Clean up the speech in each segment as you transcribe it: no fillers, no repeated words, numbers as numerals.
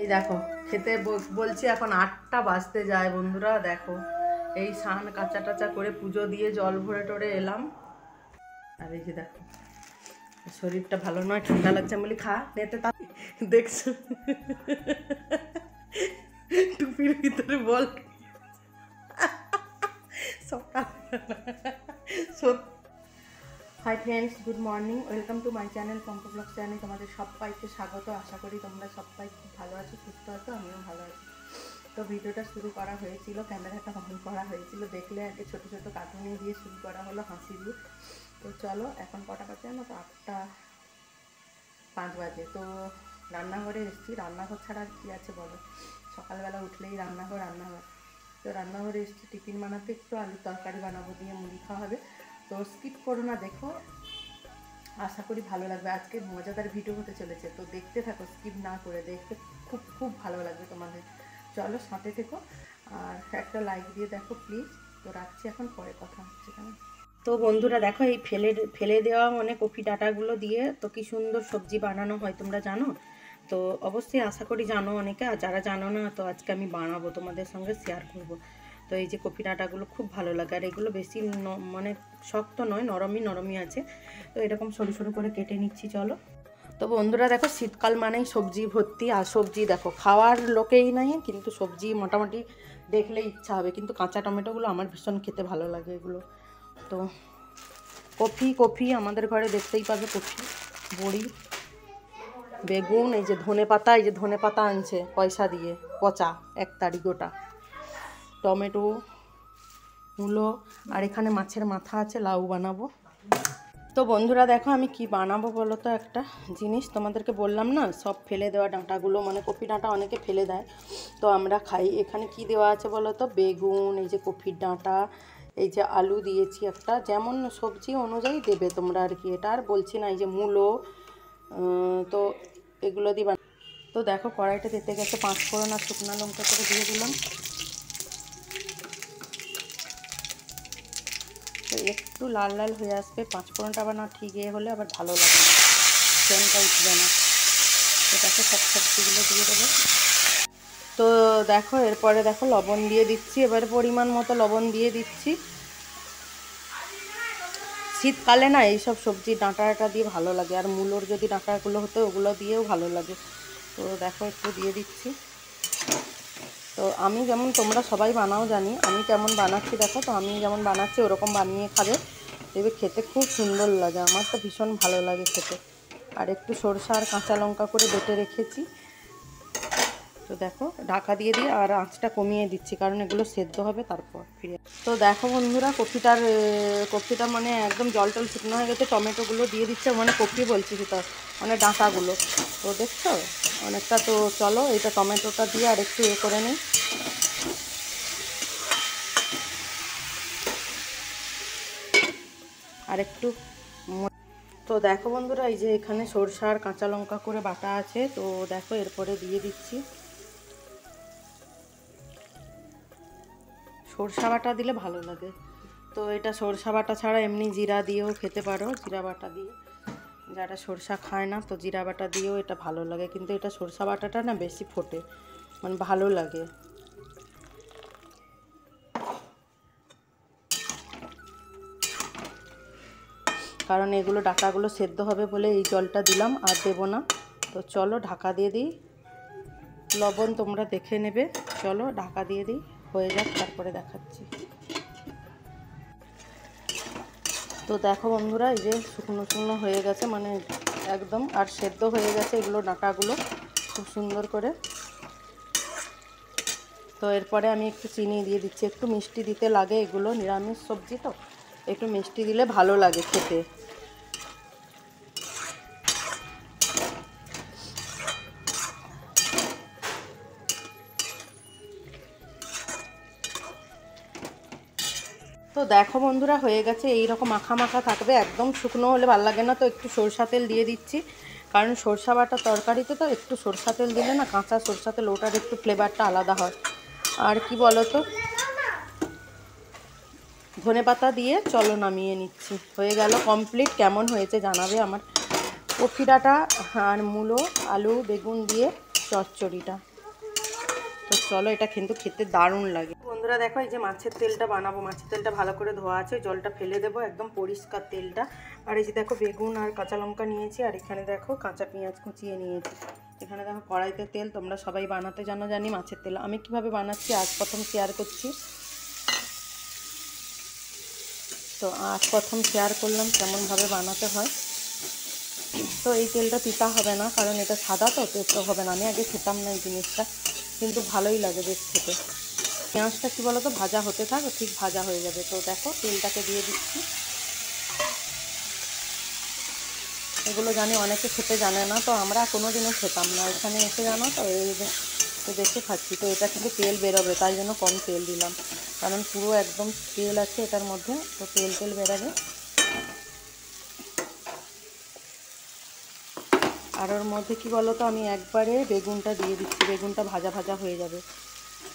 এই দেখো খেতে বলছি, এখন 8টা বাজতে যায় বন্ধুরা। দেখো এই স্নান কাঁচা টাচা করে পুজো দিয়ে জল ভরে টরে এলাম। আর এই যে দেখো শরীরটা ভালো নয়, ঠান্ডা লাগছে বলি খা নেতে তা দেখছো টুপির ভিতরে বল সকাল। Hi friends, good morning, welcome to my channel Pampa blog channel. তোমাদের সবাইকে স্বাগত। আশা করি তোমরা সবাই খুব ভালো আছো, সুস্থ আছো, আমিও ভালো আছি। তো ভিডিওটা শুরু করা হয়েছিল, ক্যামেরাটা অন করা হয়েছিল, দেখলে আগে ছোটো ছোটো কার্টুনে দিয়ে শুরু করা হলো, হাসি দিয়ে। তো চলো এখন কটা বাজে না, তো 8টা 5 বাজে। তো রান্নাঘরে এসেছি, রান্নাঘর ছাড়া আর কী আছে বলো, সকালবেলা উঠলেই রান্নাঘর। তো রান্নাঘরে এসেছি টিফিন বানাতে, একটু আলুর তরকারি বানাবো, দিয়ে মুড়ি খাওয়া হবে। তো স্কিপ করো না, দেখো, আশা করি ভালো লাগবে। আজকে মজাদার ভিডিও হতে চলেছে, তো দেখতে থাকো, স্কিপ না করে, দেখতে খুব খুব ভালো লাগবে তোমাদের। চলো সাথে থেকো, আর একটা লাইক দিয়ে দেখো প্লিজ। তো রাখছি এখন, পরে কথা হচ্ছে কেন। তো বন্ধুরা দেখো, এই ফেলে দেওয়া মানে কফি ডাঁটাগুলো দিয়ে তো কি সুন্দর সবজি বানানো হয় তোমরা জানো? তো অবশ্যই আশা করি জানো অনেকে, আর যারা জানো না তো আজকে আমি বানাবো, তোমাদের সঙ্গে শেয়ার করব। তো এই যে কফি ডাঁটাগুলো খুব ভালো লাগে, আর এগুলো বেশি মানে শক্ত নয়, নরমই আছে। তো এরকম সরু সরু করে কেটে নিচ্ছি, চলো। তো বন্ধুরা দেখো, শীতকাল মানেই সবজি ভর্তি, আর সবজি দেখো খাওয়ার লোকেই নাই, কিন্তু সবজি মোটামুটি দেখলে ইচ্ছা হবে। কিন্তু কাঁচা টমেটোগুলো আমার ভীষণ খেতে ভালো লাগে এগুলো। তো কফি আমাদের ঘরে দেখতেই পাবে, কফি, বড়ি, বেগুন, এই যে ধনে পাতা আনছে পয়সা দিয়ে, পচা 1 তারিখ গোটা, টমেটো, মূলো, আর এখানে মাছের মাথা আছে, লাউ বানাবো। তো বন্ধুরা দেখো আমি কি বানাবো বলো তো, একটা জিনিস তোমাদেরকে বললাম না, সব ফেলে দেওয়া ডাঁটাগুলো, মানে কফি ডাঁটা অনেকে ফেলে দেয়, তো আমরা খাই। এখানে কি দেওয়া আছে বলো তো, বেগুন, এই যে কফির ডাঁটা, এই যে আলু দিয়েছি একটা, যেমন সবজি অনুযায়ী দেবে তোমরা আর কি, এটা আর বলছি না। এই যে মূলো, তো এগুলো দিয়ে তো দেখো কড়াইটা দিতে গেছে, 5 ফোড়ন আর শুকনো লঙ্কা করে দিয়ে দিলাম। তো একটু লাল লাল হয়ে আসবে, 5 ফোড়নটা আবার না ঠিক হলে আবার ভালো লাগে না, সেন্টটা উঠবে না। তো দেখো সব সবজিগুলো দিয়ে দেবো। তো দেখো এরপরে দেখো লবণ দিয়ে দিচ্ছি, এবারে পরিমাণ মতো লবণ দিয়ে দিচ্ছি। শীতকালে না এইসব সবজি ডাঁটাটা দিয়ে ভালো লাগে, আর মূলোর যদি ডাঁটাগুলো হতো ওগুলো দিয়েও ভালো লাগে। তো দেখো একটু দিয়ে দিচ্ছি। তো আমি যেমন, তোমরা সবাই বানাও জানি, আমি কেমন বানাচ্ছি দেখো। তো আমি যেমন বানাচ্ছি ওরকম বানিয়ে খাবে, দেখবে খেতে খুব সুন্দর লাগে, আমার তো ভীষণ ভালো লাগে খেতে। আর একটু সরষা আর কাঁচা লঙ্কা করে বেটে রেখেছি। তো দেখো ঢাকা দিয়ে দিয়ে আর আঁচটা কমিয়ে দিচ্ছি, কারণ এগুলো সেদ্ধ হবে তারপর ফিরে। তো দেখো বন্ধুরা, কপিটা মানে একদম জল টল শুকনো হয়ে গেছে, টমেটোগুলো দিয়ে দিচ্ছে, মানে কপি বলছি সেটা, মানে ডাঁটাগুলো। তো দেখছো অনেকটা। তো চলো এটা টমেটোটা দিয়ে আর একটু করে নিই। আর একটু। তো দেখো বন্ধুরা, এই যে এখানে সরষা আর কাঁচা লঙ্কা করে বাটা আছে, তো দেখো এরপরে দিয়ে দিচ্ছি। সরষা বাটা দিলে ভালো লাগে। তো এটা সরষা বাটা ছাড়া এমনি জিরা দিয়েও খেতে পারো, জিরা বাটা দিয়ে। যারা সরষা খায় না তো জিরা বাটা দিয়েও এটা ভালো লাগে, কিন্তু এটা সরষা বাটাটা না বেশি ফোটে, মানে ভালো লাগে। কারণ এগুলো ডাঁটাগুলো সেদ্ধ হবে বলে এই জলটা দিলাম, আর দেবো না। তো চলো ঢাকা দিয়ে দিই, লবণ তোমরা দেখে নেবে। চলো ঢাকা দিয়ে দিই, হয়ে যাক, তারপরে দেখাচ্ছি। তো দেখো বন্ধুরা, এই যে শুকনো শুকনো হয়ে গেছে, মানে একদম, আর সেদ্ধ হয়ে গেছে এগুলো ডাঁটাগুলো খুব সুন্দর করে। তো এরপরে আমি একটু চিনি দিয়ে দিচ্ছি, একটু মিষ্টি দিতে লাগে, এগুলো নিরামিষ সবজি তো একটু মিষ্টি দিলে ভালো লাগে খেতে। তো দেখো বন্ধুরা হয়ে গেছে, এইরকম মাখা মাখা থাকবে, একদম শুকনো হলে ভালো লাগে না। তো একটু সরষা তেল দিয়ে দিচ্ছি, কারণ সরষা বাটা তরকারিতে তো একটু সরষা তেল দিলে না, কাঁচা সরষা তেল, ওটার একটু ফ্লেভারটা আলাদা হয়। আর কি বলো তো, ধনেপাতা দিয়ে চলো নামিয়ে নিচ্ছি, হয়ে গেল কমপ্লিট। কেমন হয়েছে জানাবে আমার। কফি ডাঁটা আর মূলো, আলু, বেগুন দিয়ে চচ্চড়িটা। তো চলো, এটা কিন্তু খেতে দারুণ লাগে। বন্ধুরা দেখো, এই যে মাছের তেলটা বানাবো, মাছের তেলটা ভালো করে ধোয়া আছে, জলটা ফেলে দেবো, একদম পরিষ্কার তেলটা। আর এই যে দেখো বেগুন আর কাঁচা লঙ্কা নিয়েছি, আর এখানে দেখো কাঁচা পেঁয়াজ কুচিয়ে নিয়েছি। এখানে দেখো কড়াইতে তেল, তোমরা সবাই বানাতে জানো জানি মাছের তেল। আমি কিভাবে বানাচ্ছি আজ প্রথম শেয়ার করছি। তো আজ প্রথম শেয়ার করলাম কেমনভাবে বানাতে হয়। তো এই তেলটা পিতা হবে না, কারণ এটা সাদা, তো তেতো হবে না। আমি আগে খেতাম না এই জিনিসটা, কিন্তু ভালোই লাগে বেশ খেতে। পেঁয়াজটা কী বলো তো, ভাজা হতে থাকো, ঠিক ভাজা হয়ে যাবে। তো দেখো তেলটাকে দিয়ে দিচ্ছি। এগুলো জানি অনেকে খেতে জানে না, তো আমরা কোনো দিনও খেতাম না, এখানে এসে জানো তো এই দেখে খাচ্ছি। তো এটা কিন্তু তেল বেরোবে, তাই জন্য কম তেল দিলাম, কারণ পুরো একদম তেল আছে এটার মধ্যে, তো তেল বেরোবে। আর ওর মধ্যে কী বলো তো, আমি একবারে বেগুনটা দিয়ে দিচ্ছি, বেগুনটা ভাজা ভাজা হয়ে যাবে।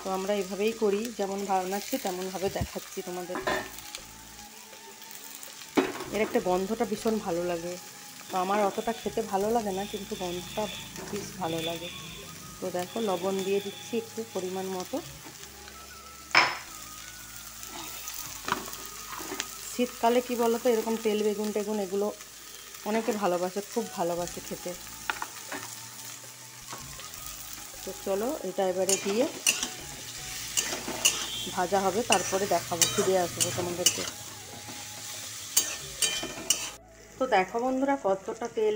তো আমরা এভাবেই করি, যেমন বানাচ্ছি তেমনভাবে দেখাচ্ছি তোমাদের। এর একটা গন্ধটা ভীষণ ভালো লাগে। তো আমার অতটা খেতে ভালো লাগে না, কিন্তু গন্ধটা বেশ ভালো লাগে। তো দেখো লবণ দিয়ে দিচ্ছি একটু পরিমাণ মতো। শীতকালে কি বলো তো, এরকম তেল বেগুন টেগুন এগুলো অনেকে ভালোবাসে, খুব ভালোবাসে খেতে। তো চলো, এটা এবারে দিয়ে ভাজা হবে, তারপরে দেখাবো, ফিরে আসবো তোমাদেরকে। তো দেখো বন্ধুরা কতটা তেল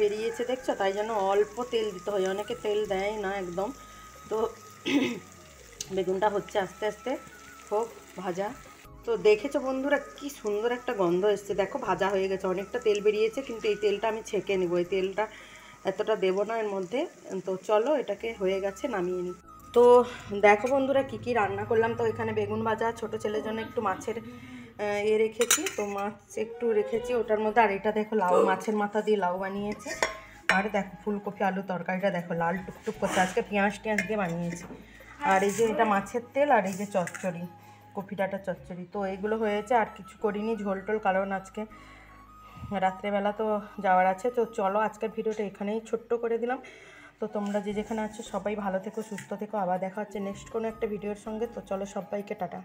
বেরিয়েছে দেখছো, তাই জন্য অল্প তেল দিতে হয়, অনেকে তেল দেয় না একদম। তো বেগুনটা হচ্ছে আস্তে আস্তে হোক ভাজা। তো দেখেছো বন্ধুরা কি সুন্দর একটা গন্ধ এসছে, দেখো ভাজা হয়ে গেছে, অনেকটা তেল বেরিয়েছে, কিন্তু এই তেলটা আমি ছেঁকে নেবো, এই তেলটা এতটা দেবো না এর মধ্যে। তো চলো, এটাকে হয়ে গেছে, নামিয়ে নিই। তো দেখো বন্ধুরা কি কি রান্না করলাম। তো এখানে বেগুন ভাজা, ছোটো ছেলের জন্য একটু মাছের রেখেছি, তো মাছ একটু রেখেছি ওটার মধ্যে। আর এটা দেখো লাউ, মাছের মাথা দিয়ে লাউ বানিয়েছে। আর দেখো ফুলকপি আলু তরকারিটা দেখো লাল টুকটুক করছে, আজকে পেঁয়াজ দিয়ে বানিয়েছি। আর এই যে এটা মাছের তেল, আর এই যে চচ্চড়ি, কপি ডাঁটা চচ্চড়ি। তো এইগুলো হয়েছে, আর কিছু করিনি ঝোল টোল, কারণ আজকে রাত্রেবেলা তো যাওয়ার আছে। তো চলো, আজকের ভিডিওটা এখানেই ছোট্ট করে দিলাম। তো তোমরা যে যেখানে আছো সবাই ভালো থেকো, সুস্থ থেকো, আবার দেখা হচ্ছে নেক্সট কোনো একটা ভিডিওর সঙ্গে। তো চলো, সবাইকে টাটা।